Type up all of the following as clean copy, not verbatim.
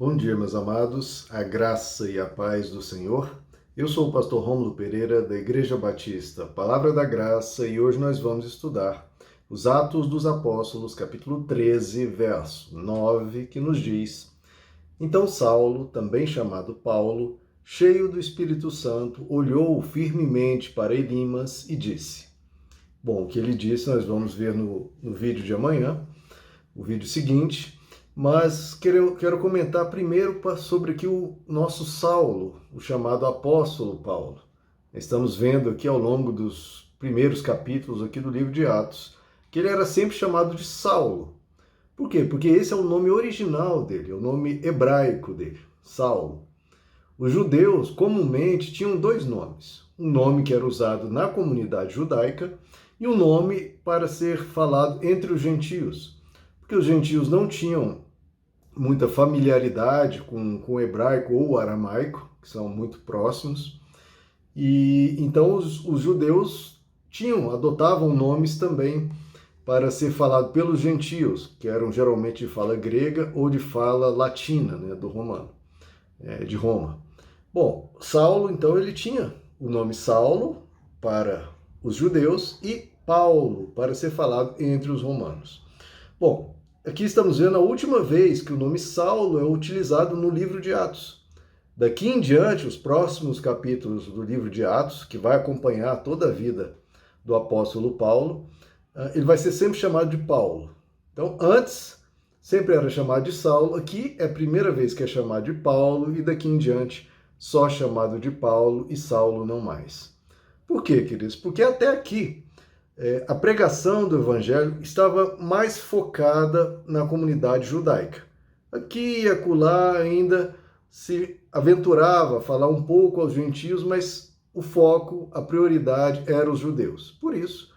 Bom dia, meus amados, a graça e a paz do Senhor. Eu sou o pastor Rômulo Pereira, da Igreja Batista Palavra da Graça, e hoje nós vamos estudar os Atos dos Apóstolos, capítulo 13, verso 9, que nos diz: Então Saulo, também chamado Paulo, cheio do Espírito Santo, olhou firmemente para Elimas e disse. Bom, o que ele disse nós vamos ver no vídeo de amanhã, o vídeo seguinte. Mas quero comentar primeiro sobre aqui o nosso Saulo, o chamado apóstolo Paulo. Estamos vendo aqui ao longo dos primeiros capítulos aqui do livro de Atos, que ele era sempre chamado de Saulo. Por quê? Porque esse é o nome original dele, é o nome hebraico dele, Saulo. Os judeus comumente tinham dois nomes. Um nome que era usado na comunidade judaica e um nome para ser falado entre os gentios. Porque os gentios não tinham muita familiaridade com o hebraico ou o aramaico, que são muito próximos, e então os judeus adotavam nomes também para ser falado pelos gentios, que eram geralmente de fala grega ou de fala latina, né, do romano, de Roma. Bom, Saulo, então, ele tinha o nome Saulo para os judeus e Paulo para ser falado entre os romanos. Bom, aqui estamos vendo a última vez que o nome Saulo é utilizado no livro de Atos. Daqui em diante, os próximos capítulos do livro de Atos, que vai acompanhar toda a vida do apóstolo Paulo, ele vai ser sempre chamado de Paulo. Então, antes, sempre era chamado de Saulo. Aqui é a primeira vez que é chamado de Paulo, e daqui em diante, só chamado de Paulo e Saulo não mais. Por quê, queridos? Porque até aqui, a pregação do evangelho estava mais focada na comunidade judaica. Aqui e acolá ainda se aventurava a falar um pouco aos gentios, mas o foco, a prioridade era os judeus. Por isso,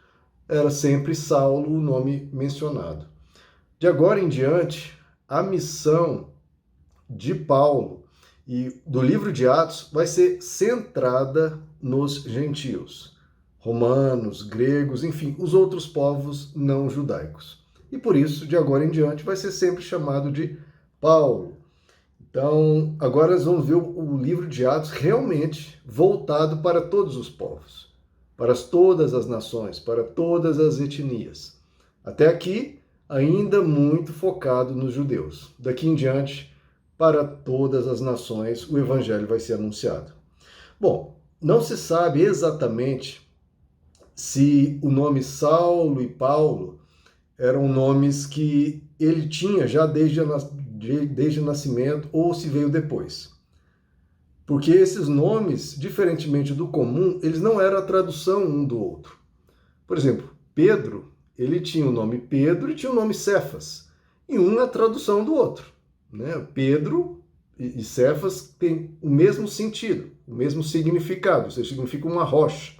era sempre Saulo o nome mencionado. De agora em diante, a missão de Paulo e do livro de Atos vai ser centrada nos gentios. Romanos, gregos, enfim, os outros povos não judaicos. E por isso, de agora em diante, vai ser sempre chamado de Paulo. Então, agora nós vamos ver o livro de Atos realmente voltado para todos os povos, para todas as nações, para todas as etnias. Até aqui, ainda muito focado nos judeus. Daqui em diante, para todas as nações, o evangelho vai ser anunciado. Bom, não se sabe exatamente se o nome Saulo e Paulo eram nomes que ele tinha já desde o nascimento ou se veio depois. Porque esses nomes, diferentemente do comum, eles não eram a tradução um do outro. Por exemplo, Pedro, ele tinha o nome Pedro e tinha o nome Cefas. E um é a tradução do outro, né? Pedro e Cefas têm o mesmo sentido, o mesmo significado, ou seja, significa uma rocha.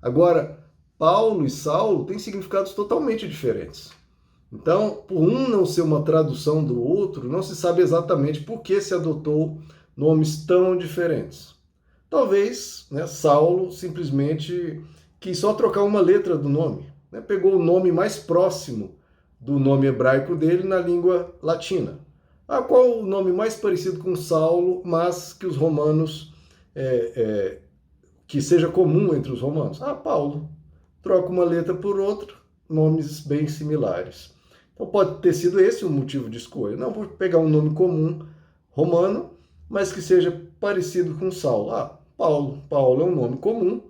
Agora, Paulo e Saulo têm significados totalmente diferentes. Então, por um não ser uma tradução do outro, não se sabe exatamente por que se adotou nomes tão diferentes. Talvez, né, Saulo simplesmente quis só trocar uma letra do nome, né, pegou o nome mais próximo do nome hebraico dele na língua latina. Qual o nome mais parecido com Saulo, mas que os romanos que seja comum entre os romanos? Paulo. Troca uma letra por outra, nomes bem similares. Então pode ter sido esse o motivo de escolha. Não, vou pegar um nome comum romano, mas que seja parecido com Saulo. Paulo. Paulo é um nome comum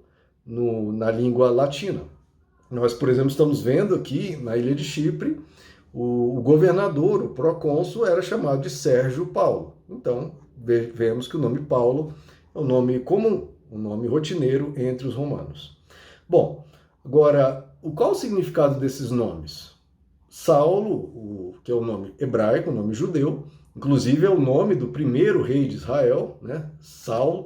na língua latina. Nós, por exemplo, estamos vendo aqui na ilha de Chipre, o governador, o procônsul, era chamado de Sérgio Paulo. Então, vemos que o nome Paulo é um nome comum, um nome rotineiro entre os romanos. Bom, agora, qual o significado desses nomes? Saulo, que é o nome hebraico, o nome judeu, inclusive é o nome do primeiro rei de Israel, né? Saulo,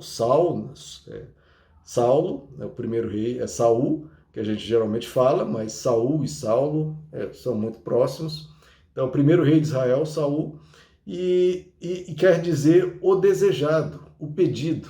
né? O primeiro rei é Saul, que a gente geralmente fala, mas Saul e Saulo são muito próximos. Então, o primeiro rei de Israel, Saul, e quer dizer o desejado, o pedido,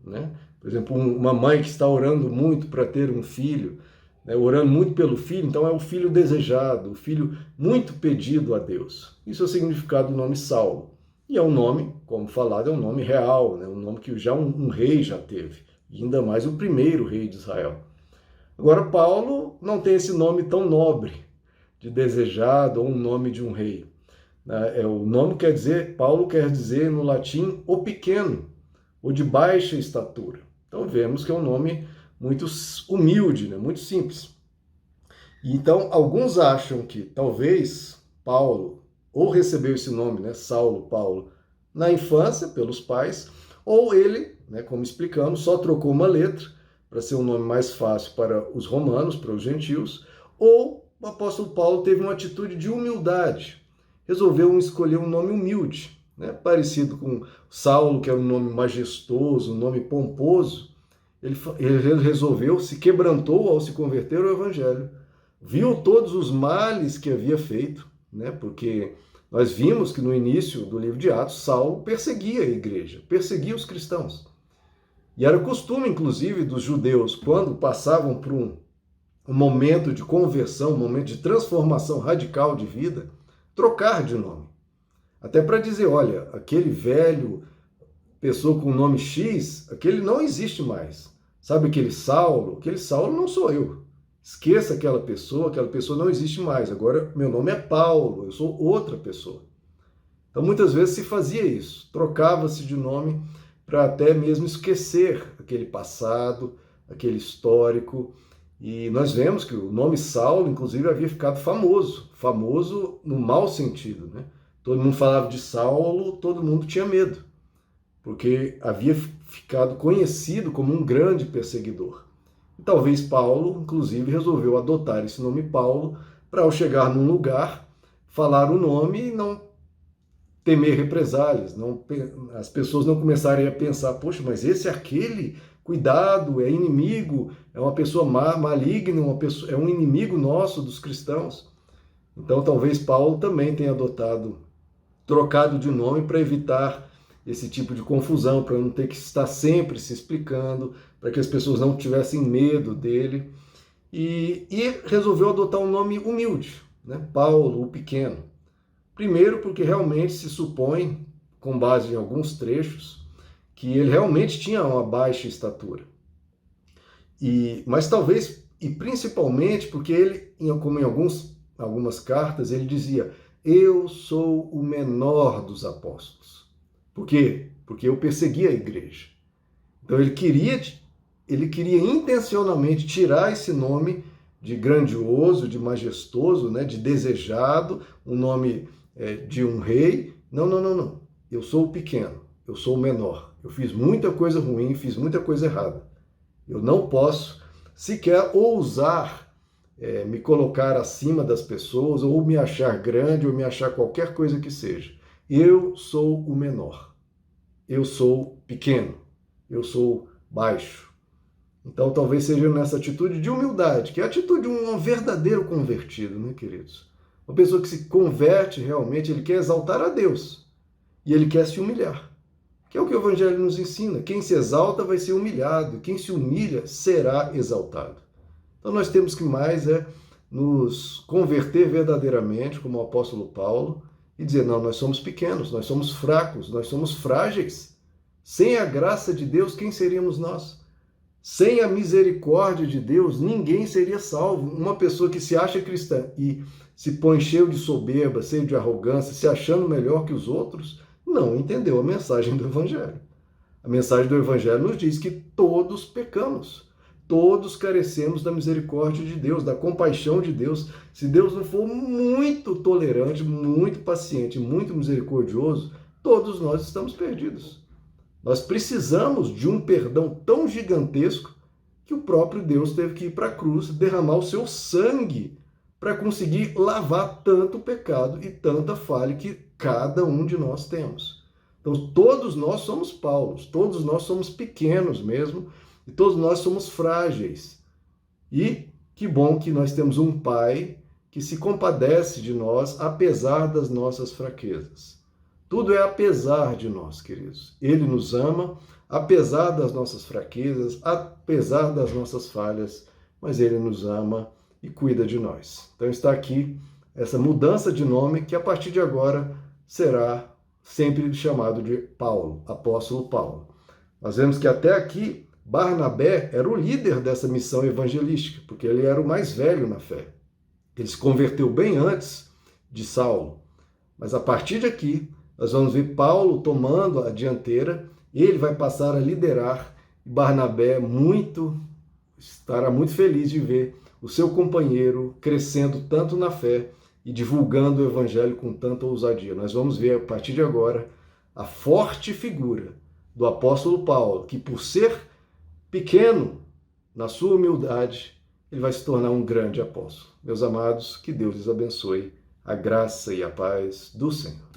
né? Por exemplo, uma mãe que está orando muito para ter um filho, né, orando muito pelo filho, então é o filho desejado, o filho muito pedido a Deus. Isso é o significado do nome Saulo. E é um nome, como falado, é um nome real, né? Um nome que já um rei já teve, e ainda mais o primeiro rei de Israel. Agora, Paulo não tem esse nome tão nobre, de desejado, ou um nome de um rei. O nome quer dizer, Paulo quer dizer no latim o pequeno, ou de baixa estatura. Então vemos que é um nome muito humilde, né? Muito simples. E então alguns acham que talvez Paulo ou recebeu esse nome, né, Saulo, Paulo, na infância pelos pais, ou ele, né, como explicamos, só trocou uma letra para ser um nome mais fácil para os romanos, para os gentios, ou o apóstolo Paulo teve uma atitude de humildade, resolveu escolher um nome humilde, né, parecido com Saulo, que era um nome majestoso, um nome pomposo. Ele resolveu, se quebrantou ao se converter ao evangelho, viu todos os males que havia feito, né? Porque nós vimos que no início do livro de Atos, Saulo perseguia a igreja, perseguia os cristãos. E era costume, inclusive, dos judeus, quando passavam por um momento de conversão, um momento de transformação radical de vida, trocar de nome. Até para dizer, olha, aquele velho, pessoa com o nome X, aquele não existe mais. Sabe aquele Saulo? Aquele Saulo não sou eu. Esqueça aquela pessoa não existe mais. Agora, meu nome é Paulo, eu sou outra pessoa. Então, muitas vezes se fazia isso, trocava-se de nome para até mesmo esquecer aquele passado, aquele histórico. E nós vemos que o nome Saulo, inclusive, havia ficado famoso, famoso no mau sentido, né? Todo mundo falava de Saulo, todo mundo tinha medo, porque havia ficado conhecido como um grande perseguidor. E talvez Paulo, inclusive, resolveu adotar esse nome Paulo para, ao chegar num lugar, falar o nome e não temer represálias, as pessoas não começarem a pensar, poxa, mas esse é aquele, cuidado, é inimigo, é uma pessoa maligna, é um inimigo nosso dos cristãos. Então talvez Paulo também tenha trocado de nome para evitar esse tipo de confusão, para não ter que estar sempre se explicando, para que as pessoas não tivessem medo dele. E resolveu adotar um nome humilde, né? Paulo, o Pequeno. Primeiro, porque realmente se supõe, com base em alguns trechos, que ele realmente tinha uma baixa estatura. Mas talvez, e principalmente, porque ele, como em algumas cartas, ele dizia: eu sou o menor dos apóstolos. Por quê? Porque eu persegui a igreja. Então ele queria intencionalmente tirar esse nome de grandioso, de majestoso, né, de desejado, um nome de um rei. Não. Eu sou o pequeno, eu sou o menor. Eu fiz muita coisa ruim, fiz muita coisa errada. Eu não posso sequer ousar me colocar acima das pessoas, ou me achar grande, ou me achar qualquer coisa que seja. Eu sou o menor. Eu sou pequeno. Eu sou baixo. Então talvez seja nessa atitude de humildade, que é a atitude de um verdadeiro convertido, né, queridos? Uma pessoa que se converte realmente, ele quer exaltar a Deus. E ele quer se humilhar. Que é o que o Evangelho nos ensina. Quem se exalta vai ser humilhado. Quem se humilha será exaltado. Então nós temos que mais nos converter verdadeiramente, como o apóstolo Paulo, e dizer, não, nós somos pequenos, nós somos fracos, nós somos frágeis. Sem a graça de Deus, quem seríamos nós? Sem a misericórdia de Deus, ninguém seria salvo. Uma pessoa que se acha cristã e se põe cheio de soberba, cheio de arrogância, se achando melhor que os outros, não entendeu a mensagem do Evangelho. A mensagem do Evangelho nos diz que todos pecamos. Todos carecemos da misericórdia de Deus, da compaixão de Deus. Se Deus não for muito tolerante, muito paciente, muito misericordioso, todos nós estamos perdidos. Nós precisamos de um perdão tão gigantesco que o próprio Deus teve que ir para a cruz, derramar o seu sangue para conseguir lavar tanto pecado e tanta falha que cada um de nós temos. Então, todos nós somos Paulos, todos nós somos pequenos mesmo, e todos nós somos frágeis. E que bom que nós temos um Pai que se compadece de nós, apesar das nossas fraquezas. Tudo é apesar de nós, queridos. Ele nos ama, apesar das nossas fraquezas, apesar das nossas falhas, mas Ele nos ama e cuida de nós. Então está aqui essa mudança de nome que a partir de agora será sempre chamado de Paulo, apóstolo Paulo. Nós vemos que até aqui Barnabé era o líder dessa missão evangelística, porque ele era o mais velho na fé. Ele se converteu bem antes de Saulo. Mas a partir de aqui, nós vamos ver Paulo tomando a dianteira, ele vai passar a liderar, e Barnabé estará muito feliz de ver o seu companheiro crescendo tanto na fé e divulgando o evangelho com tanta ousadia. Nós vamos ver a partir de agora a forte figura do apóstolo Paulo, que por ser pequeno na sua humildade, ele vai se tornar um grande apóstolo. Meus amados, que Deus lhes abençoe, a graça e a paz do Senhor.